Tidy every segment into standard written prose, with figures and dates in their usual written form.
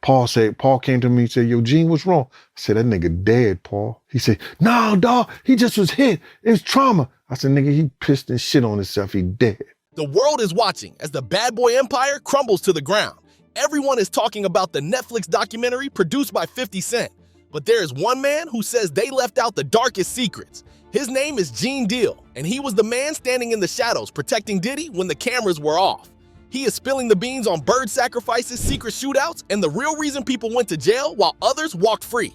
Paul came to me and said, yo, Gene, what's wrong? I said, that nigga dead, Paul. He said, no, dog, he just was hit. It was trauma. I said, nigga, he pissed and shit on himself. He dead. The world is watching as the bad boy empire crumbles to the ground. Everyone is talking about the Netflix documentary produced by 50 Cent. But there is one man who says they left out the darkest secrets. His name is Gene Deal, and he was the man standing in the shadows protecting Diddy when the cameras were off. He is spilling the beans on bird sacrifices, secret shootouts, and the real reason people went to jail while others walked free.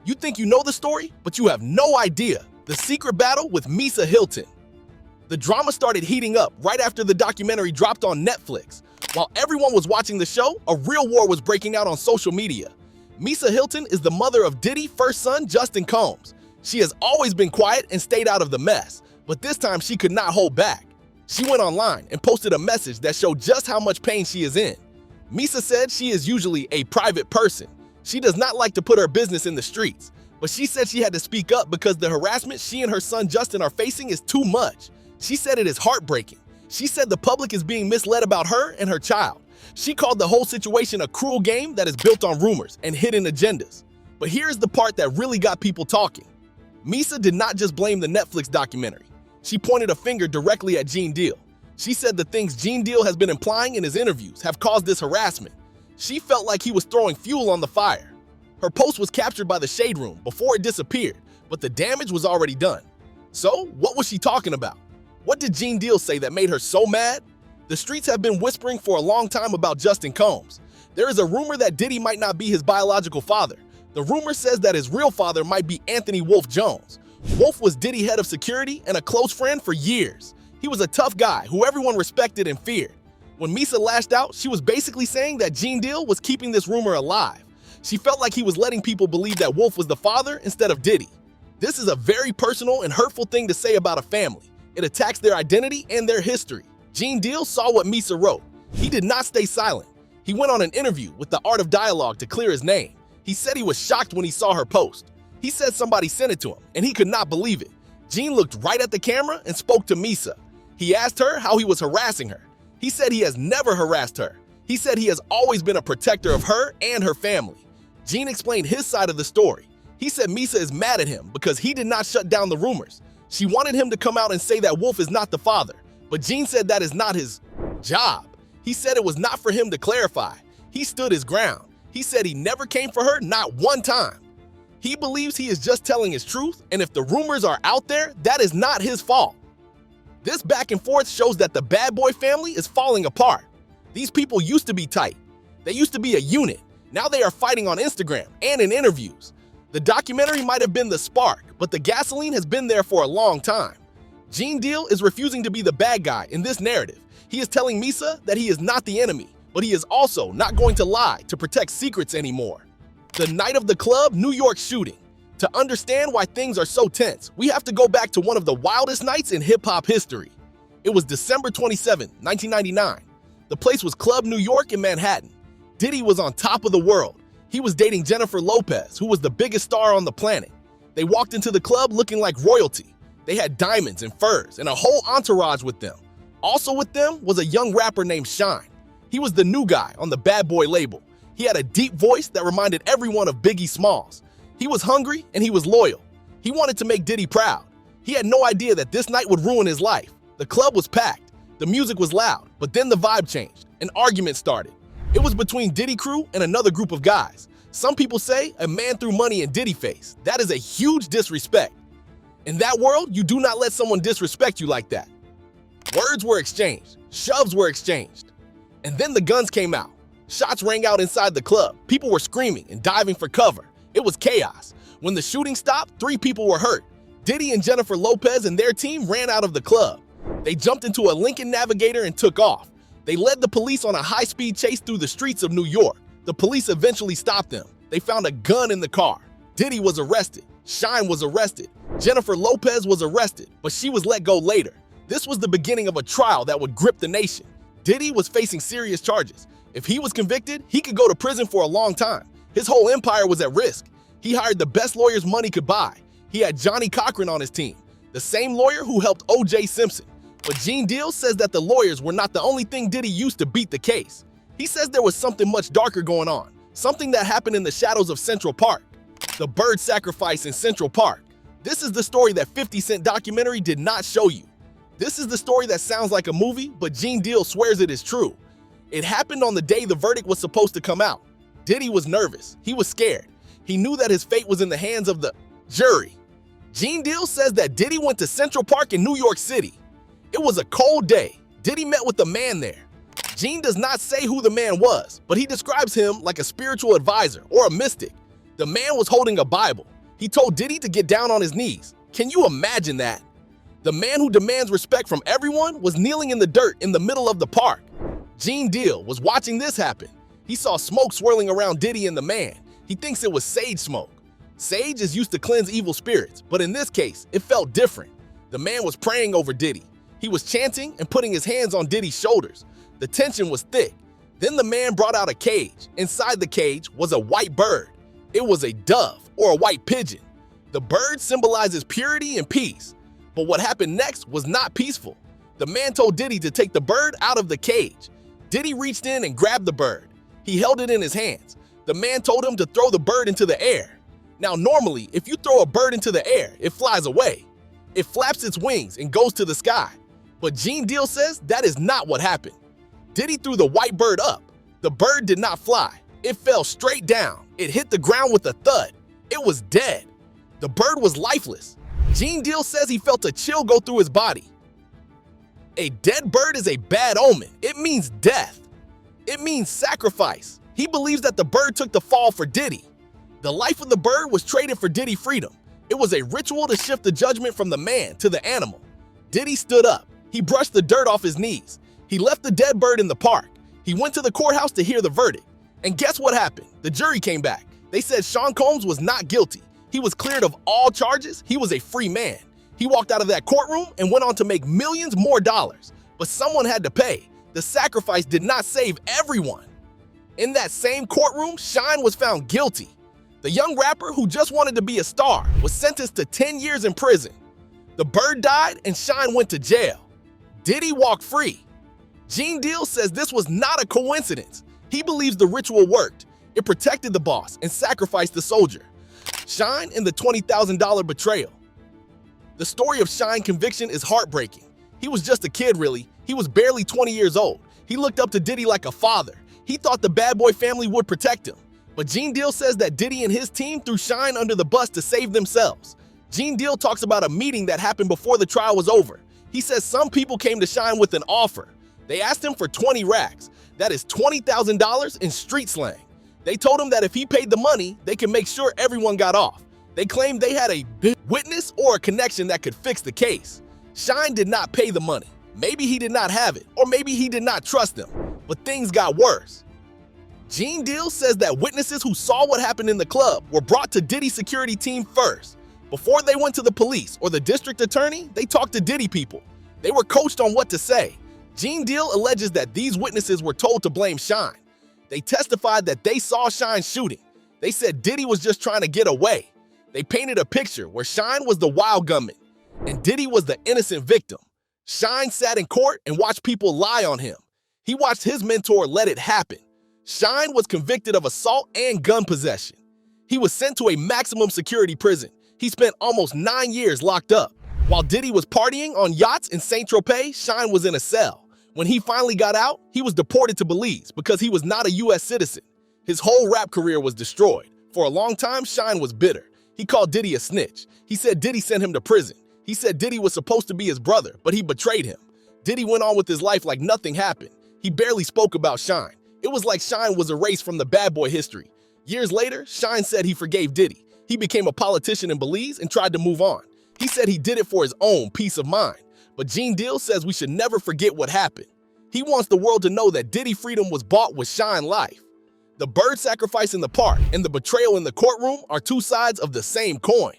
You think you know the story, but you have no idea. The secret battle with Misa Hilton. The drama started heating up right after the documentary dropped on Netflix. While everyone was watching the show, a real war was breaking out on social media. Misa Hilton is the mother of Diddy's first son, Justin Combs. She has always been quiet and stayed out of the mess, but this time she could not hold back. She went online and posted a message that showed just how much pain she is in. Misa said she is usually a private person. She does not like to put her business in the streets, but she said she had to speak up because the harassment she and her son Justin are facing is too much. She said it is heartbreaking. She said the public is being misled about her and her child. She called the whole situation a cruel game that is built on rumors and hidden agendas. But here's the part that really got people talking. Misa did not just blame the Netflix documentary. She pointed a finger directly at Gene Deal. She said the things Gene Deal has been implying in his interviews have caused this harassment. She felt like he was throwing fuel on the fire. Her post was captured by the Shade Room before it disappeared, but the damage was already done. So, what was she talking about? What did Gene Deal say that made her so mad? The streets have been whispering for a long time about Justin Combs. There is a rumor that Diddy might not be his biological father. The rumor says that his real father might be Anthony Wolf Jones. Wolf was Diddy head of security and a close friend for years. He was a tough guy who everyone respected and feared. When Misa lashed out, she was basically saying that Gene Deal was keeping this rumor alive. She felt like he was letting people believe that Wolf was the father instead of Diddy. This is a very personal and hurtful thing to say about a family. It attacks their identity and their history. Gene Deal saw what Misa wrote. He did not stay silent. He went on an interview with The Art of Dialogue to clear his name. He said he was shocked when he saw her post. He said somebody sent it to him, and he could not believe it. Gene looked right at the camera and spoke to Misa. He asked her how he was harassing her. He said he has never harassed her. He said he has always been a protector of her and her family. Gene explained his side of the story. He said Misa is mad at him because he did not shut down the rumors. She wanted him to come out and say that Wolf is not the father, but Gene said that is not his job. He said it was not for him to clarify. He stood his ground. He said he never came for her, not one time. He believes he is just telling his truth, and if the rumors are out there, that is not his fault. This back and forth shows that the bad boy family is falling apart. These people used to be tight. They used to be a unit. Now they are fighting on Instagram and in interviews. The documentary might have been the spark, but the gasoline has been there for a long time. Gene Deal is refusing to be the bad guy in this narrative. He is telling Misa that he is not the enemy, but he is also not going to lie to protect secrets anymore. The night of the club New York shooting. To understand why things are so tense, we have to go back to one of the wildest nights in hip-hop history. It was December 27, 1999. The place was Club New York in Manhattan. Diddy was on top of the world. He was dating Jennifer Lopez, who was the biggest star on the planet. They walked into the club looking like royalty. They had diamonds and furs and a whole entourage with them. Also with them was a young rapper named Shine. He was the new guy on the Bad Boy label. He had a deep voice that reminded everyone of Biggie Smalls. He was hungry and he was loyal. He wanted to make Diddy proud. He had no idea that this night would ruin his life. The club was packed. The music was loud, but then the vibe changed. An argument started. It was between Diddy crew and another group of guys. Some people say a man threw money in Diddy face. That is a huge disrespect. In that world, you do not let someone disrespect you like that. Words were exchanged. Shoves were exchanged. And then the guns came out. Shots rang out inside the club. People were screaming and diving for cover. It was chaos. When the shooting stopped, 3 people were hurt. Diddy and Jennifer Lopez and their team ran out of the club. They jumped into a Lincoln Navigator and took off. They led the police on a high-speed chase through the streets of New York. The police eventually stopped them. They found a gun in the car. Diddy was arrested. Shine was arrested. Jennifer Lopez was arrested, but she was let go later. This was the beginning of a trial that would grip the nation. Diddy was facing serious charges. If he was convicted, he could go to prison for a long time. His whole empire was at risk. He hired the best lawyers money could buy. He had Johnny Cochran on his team, the same lawyer who helped O.J. Simpson. But Gene Deal says that the lawyers were not the only thing Diddy used to beat the case. He says there was something much darker going on. something that happened in the shadows of Central Park. The bird sacrifice in Central Park. This is the story that 50 Cent documentary did not show you. This is the story that sounds like a movie, but Gene Deal swears it is true. It happened on the day the verdict was supposed to come out. Diddy was nervous. He was scared. He knew that his fate was in the hands of the jury. Gene Deal says that Diddy went to Central Park in New York City. It was a cold day. Diddy met with the man there. Gene does not say who the man was, but he describes him like a spiritual advisor or a mystic. The man was holding a Bible. He told Diddy to get down on his knees. Can you imagine that? The man who demands respect from everyone was kneeling in the dirt in the middle of the park. Gene Deal was watching this happen. He saw smoke swirling around Diddy and the man. He thinks it was sage smoke. Sage is used to cleanse evil spirits, but in this case, it felt different. The man was praying over Diddy. He was chanting and putting his hands on Diddy's shoulders. The tension was thick. Then the man brought out a cage. Inside the cage was a white bird. It was a dove or a white pigeon. The bird symbolizes purity and peace. But what happened next was not peaceful. The man told Diddy to take the bird out of the cage. Diddy reached in and grabbed the bird. He held it in his hands. The man told him to throw the bird into the air. Now, normally, if you throw a bird into the air, it flies away. It flaps its wings and goes to the sky. But Gene Deal says that is not what happened. Diddy threw the white bird up. The bird did not fly. It fell straight down. It hit the ground with a thud. It was dead. The bird was lifeless. Gene Deal says he felt a chill go through his body. A dead bird is a bad omen. It means death. It means sacrifice. He believes that the bird took the fall for Diddy. The life of the bird was traded for Diddy freedom. It was a ritual to shift the judgment from the man to the animal. Diddy stood up. He brushed the dirt off his knees. He left the dead bird in the park. He went to the courthouse to hear the verdict. And guess what happened? The jury came back. They said Sean Combs was not guilty. He was cleared of all charges. He was a free man. He walked out of that courtroom and went on to make millions more dollars. But someone had to pay. The sacrifice did not save everyone. In that same courtroom, Shine was found guilty. The young rapper who just wanted to be a star was sentenced to 10 years in prison. The bird died and Shine went to jail. Diddy walked free. Gene Deal says this was not a coincidence. He believes the ritual worked. It protected the boss and sacrificed the soldier. Shine in the $20,000 betrayal. The story of Shine conviction is heartbreaking. He was just a kid, really. He was barely 20 years old. He looked up to Diddy like a father. He thought the bad boy family would protect him. But Gene Deal says that Diddy and his team threw Shine under the bus to save themselves. Gene Deal talks about a meeting that happened before the trial was over. He says some people came to Shine with an offer. They asked him for 20 racks. That is $20,000 in street slang. They told him that if he paid the money, they could make sure everyone got off. They claimed they had a witness or a connection that could fix the case. Shine did not pay the money. Maybe he did not have it, or maybe he did not trust them. But things got worse. Gene Deal says that witnesses who saw what happened in the club were brought to Diddy's security team first. Before they went to the police or the district attorney, they talked to Diddy people. They were coached on what to say. Gene Deal alleges that these witnesses were told to blame Shine. They testified that they saw Shine shooting. They said Diddy was just trying to get away. They painted a picture where Shine was the wild gunman and Diddy was the innocent victim. Shine sat in court and watched people lie on him. He watched his mentor let it happen. Shine was convicted of assault and gun possession. He was sent to a maximum security prison. He spent almost 9 years locked up. While Diddy was partying on yachts in St. Tropez, Shine was in a cell. When he finally got out, he was deported to Belize because he was not a US citizen. His whole rap career was destroyed. For a long time, Shine was bitter. He called Diddy a snitch. He said Diddy sent him to prison. He said Diddy was supposed to be his brother, but he betrayed him. Diddy went on with his life like nothing happened. He barely spoke about Shine. It was like Shine was erased from the bad boy history. Years later, Shine said he forgave Diddy. He became a politician in Belize and tried to move on. He said he did it for his own peace of mind. But Gene Deal says we should never forget what happened. He wants the world to know that Diddy freedom was bought with Shine life. The bird sacrifice in the park and the betrayal in the courtroom are two sides of the same coin.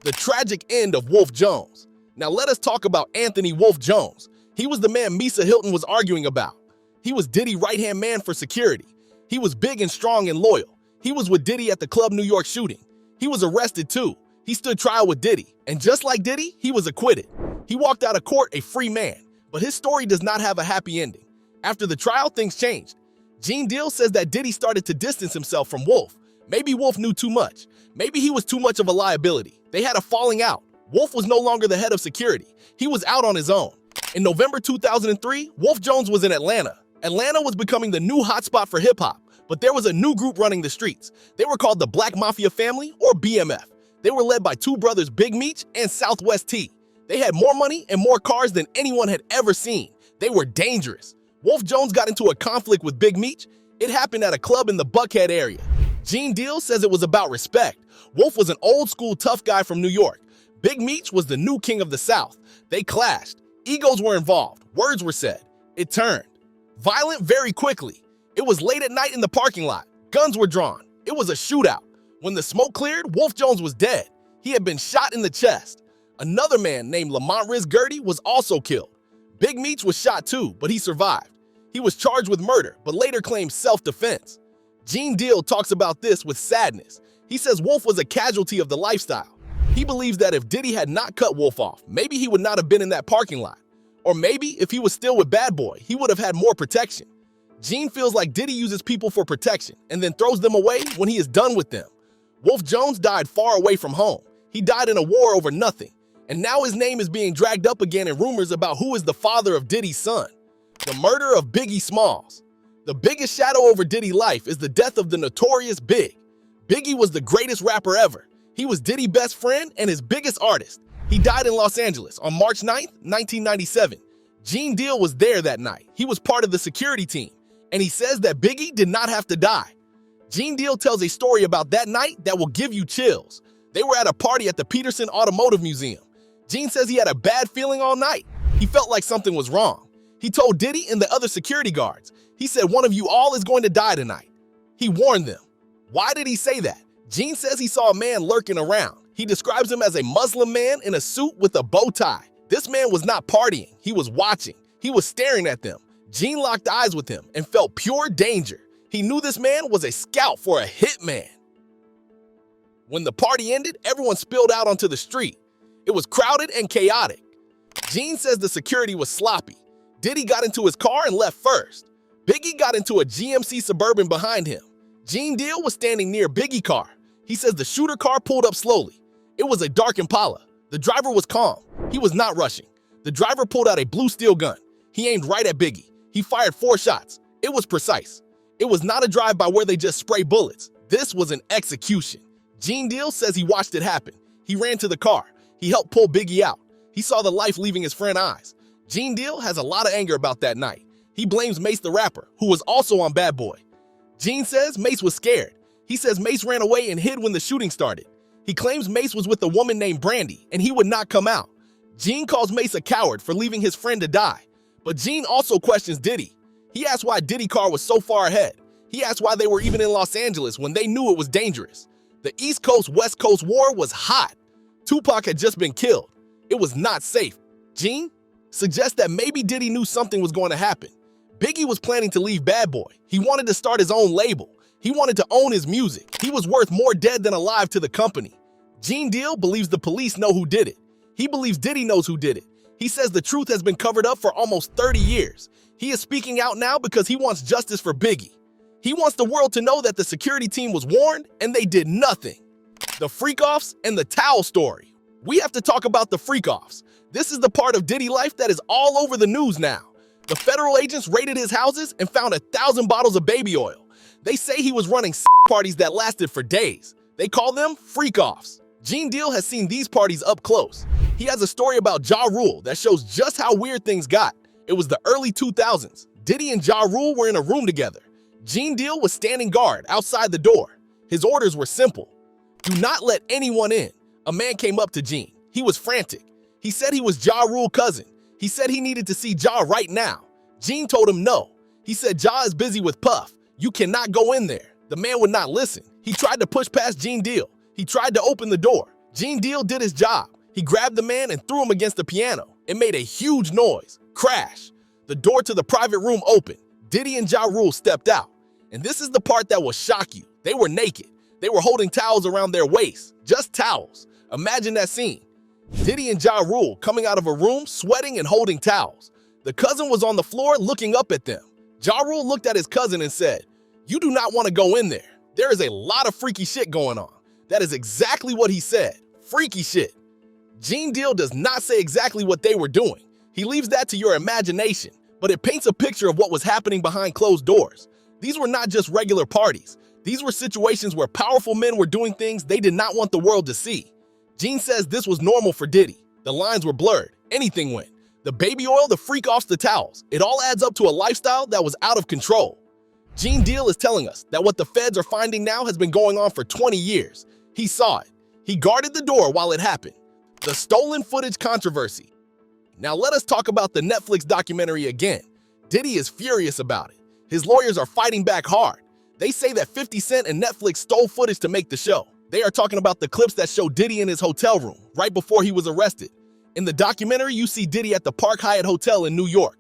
The tragic end of Wolf Jones. Now let us talk about Anthony Wolf Jones. He was the man Misa Hilton was arguing about. He was Diddy's right-hand man for security. He was big and strong and loyal. He was with Diddy at the Club New York shooting. He was arrested too. He stood trial with Diddy, and just like Diddy, he was acquitted. He walked out of court a free man, but his story does not have a happy ending. After the trial, things changed. Gene Deal says that Diddy started to distance himself from Wolf. Maybe Wolf knew too much. Maybe he was too much of a liability. They had a falling out. Wolf was no longer the head of security. He was out on his own. In November 2003, Wolf Jones was in Atlanta. Atlanta was becoming the new hotspot for hip-hop, but there was a new group running the streets. They were called the Black Mafia Family, or BMF. They were led by two brothers, Big Meech and Southwest T. They had more money and more cars than anyone had ever seen. They were dangerous. Wolf Jones got into a conflict with Big Meech. It happened at a club in the Buckhead area. Gene Deal says it was about respect. Wolf was an old-school tough guy from New York. Big Meech was the new king of the South. They clashed. Egos were involved. Words were said. It turned violent very quickly. It was late at night in the parking lot. Guns were drawn. It was a shootout. When the smoke cleared, Wolf Jones was dead. He had been shot in the chest. Another man named Lamont Riz Gertie was also killed. Big Meech was shot too, but he survived. He was charged with murder, but later claimed self-defense. Gene Deal talks about this with sadness. He says Wolf was a casualty of the lifestyle. He believes that if Diddy had not cut Wolf off, maybe he would not have been in that parking lot. Or maybe if he was still with Bad Boy, he would have had more protection. Gene feels like Diddy uses people for protection and then throws them away when he is done with them. Wolf Jones died far away from home. He died in a war over nothing. And now his name is being dragged up again in rumors about who is the father of Diddy's son. The murder of Biggie Smalls. The biggest shadow over Diddy's life is the death of the notorious Big. Biggie was the greatest rapper ever. He was Diddy's best friend and his biggest artist. He died in Los Angeles on March 9th, 1997. Gene Deal was there that night. He was part of the security team. And he says that Biggie did not have to die. Gene Deal tells a story about that night that will give you chills. They were at a party at the Peterson Automotive Museum. Gene says he had a bad feeling all night. He felt like something was wrong. He told Diddy and the other security guards. He said one of you all is going to die tonight. He warned them. Why did he say that? Gene says he saw a man lurking around. He describes him as a Muslim man in a suit with a bow tie. This man was not partying. He was watching. He was staring at them. Gene locked eyes with him and felt pure danger. He knew this man was a scout for a hitman. When the party ended, everyone spilled out onto the street. It was crowded and chaotic. Gene says the security was sloppy. Diddy got into his car and left first. Biggie got into a GMC Suburban behind him. Gene Deal was standing near Biggie's car. He says the shooter car pulled up slowly. It was a dark Impala. The driver was calm. He was not rushing. The driver pulled out a blue steel gun. He aimed right at Biggie. He fired 4 shots. It was precise. It was not a drive-by where they just spray bullets. This was an execution. Gene Deal says he watched it happen. He ran to the car. He helped pull Biggie out. He saw the life leaving his friend's eyes. Gene Deal has a lot of anger about that night. He blames Mace the rapper, who was also on Bad Boy. Gene says Mace was scared. He says Mace ran away and hid when the shooting started. He claims Mace was with a woman named Brandy and he would not come out. Gene calls Mace a coward for leaving his friend to die. But Gene also questions Diddy. He asks why Diddy's car was so far ahead. He asks why they were even in Los Angeles when they knew it was dangerous. The East Coast-West Coast war was hot. Tupac had just been killed. It was not safe. Gene suggests that maybe Diddy knew something was going to happen. Biggie was planning to leave Bad Boy. He wanted to start his own label. He wanted to own his music. He was worth more dead than alive to the company. Gene Deal believes the police know who did it. He believes Diddy knows who did it. He says the truth has been covered up for almost 30 years. He is speaking out now because he wants justice for Biggie. He wants the world to know that the security team was warned and they did nothing. The freak-offs and the towel story. We have to talk about the freak-offs. This is the part of Diddy life that is all over the news now. The federal agents raided his houses and found 1,000 bottles of baby oil. They say he was running parties that lasted for days. They call them freak-offs. Gene Deal has seen these parties up close. He has a story about Ja Rule that shows just how weird things got. It was the early 2000s. Diddy and Ja Rule were in a room together. Gene Deal was standing guard outside the door. His orders were simple. Do not let anyone in. A man came up to Gene. He was frantic. He said he was Ja Rule's cousin. He said he needed to see Ja right now. Gene told him no. He said Ja is busy with Puff. You cannot go in there. The man would not listen. He tried to push past Gene Deal. He tried to open the door. Gene Deal did his job. He grabbed the man and threw him against the piano. It made a huge noise. Crash. The door to the private room opened. Diddy and Ja Rule stepped out. And this is the part that will shock you. They were naked. They were holding towels around their waists. Just towels. Imagine that scene. Diddy and Ja Rule coming out of a room, sweating and holding towels. The cousin was on the floor looking up at them. Ja Rule looked at his cousin and said, "You do not want to go in there. There is a lot of freaky shit going on." That is exactly what he said. Freaky shit. Gene Deal does not say exactly what they were doing. He leaves that to your imagination, but it paints a picture of what was happening behind closed doors. These were not just regular parties. These were situations where powerful men were doing things they did not want the world to see. Gene says this was normal for Diddy. The lines were blurred. Anything went. The baby oil, the freak-offs, the towels. It all adds up to a lifestyle that was out of control. Gene Deal is telling us that what the feds are finding now has been going on for 20 years. He saw it. He guarded the door while it happened. The stolen footage controversy. Now let us talk about the Netflix documentary again. Diddy is furious about it. His lawyers are fighting back hard. They say that 50 Cent and Netflix stole footage to make the show. They are talking about the clips that show Diddy in his hotel room right before he was arrested. In the documentary, you see Diddy at the Park Hyatt Hotel in New York.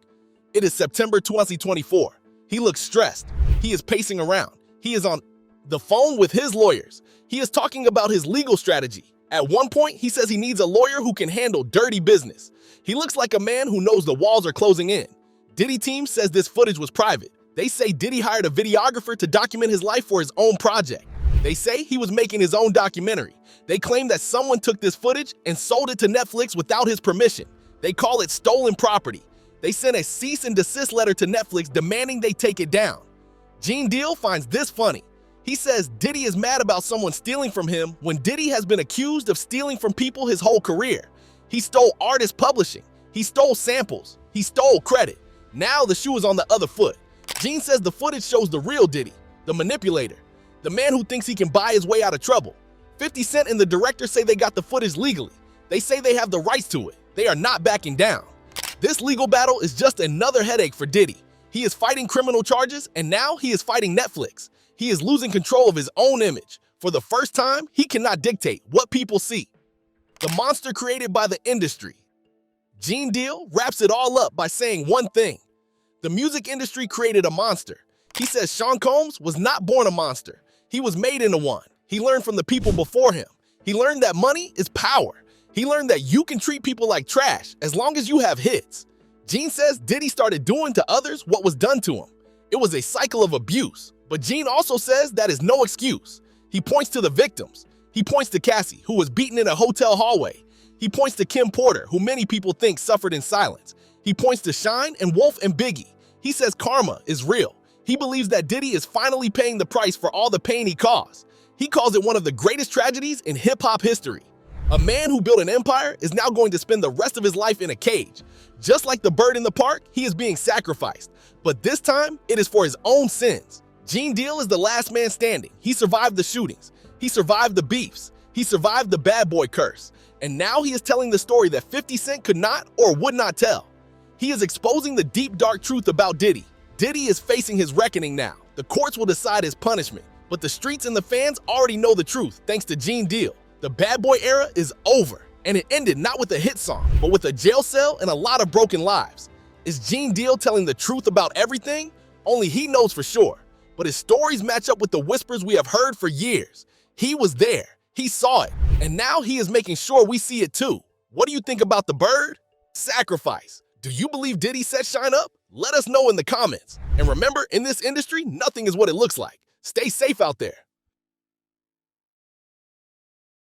It is September 2024. He looks stressed. He is pacing around. He is on the phone with his lawyers. He is talking about his legal strategy. At one point, he says he needs a lawyer who can handle dirty business. He looks like a man who knows the walls are closing in. Diddy team says this footage was private. They say Diddy hired a videographer to document his life for his own project. They say he was making his own documentary. They claim that someone took this footage and sold it to Netflix without his permission. They call it stolen property. They sent a cease and desist letter to Netflix demanding they take it down. Gene Deal finds this funny. He says Diddy is mad about someone stealing from him when Diddy has been accused of stealing from people his whole career. He stole artist publishing. He stole samples. He stole credit. Now the shoe is on the other foot. Gene says the footage shows the real Diddy, the manipulator, the man who thinks he can buy his way out of trouble. 50 Cent and the director say they got the footage legally. They say they have the rights to it. They are not backing down. This legal battle is just another headache for Diddy. He is fighting criminal charges, and now he is fighting Netflix. He is losing control of his own image. For the first time, he cannot dictate what people see. The monster created by the industry. Gene Deal wraps it all up by saying one thing. The music industry created a monster. He says Sean Combs was not born a monster. He was made into one. He learned from the people before him. He learned that money is power. He learned that you can treat people like trash as long as you have hits. Gene says Diddy started doing to others what was done to him. It was a cycle of abuse. But Gene also says that is no excuse. He points to the victims. He points to Cassie, who was beaten in a hotel hallway. He points to Kim Porter, who many people think suffered in silence. He points to Shine and Wolf and Biggie. He says karma is real. He believes that Diddy is finally paying the price for all the pain he caused. He calls it one of the greatest tragedies in hip-hop history. A man who built an empire is now going to spend the rest of his life in a cage. Just like the bird in the park, he is being sacrificed. But this time, it is for his own sins. Gene Deal is the last man standing. He survived the shootings. He survived the beefs. He survived the bad boy curse. And now he is telling the story that 50 Cent could not or would not tell. He is exposing the deep, dark truth about Diddy. Diddy is facing his reckoning now. The courts will decide his punishment. But the streets and the fans already know the truth thanks to Gene Deal. The bad boy era is over. And it ended not with a hit song, but with a jail cell and a lot of broken lives. Is Gene Deal telling the truth about everything? Only he knows for sure. But his stories match up with the whispers we have heard for years. He was there. He saw it. And now he is making sure we see it too. What do you think about the bird? Sacrifice. Do you believe Diddy set Shine up? Let us know in the comments. And remember, in this industry, nothing is what it looks like. Stay safe out there.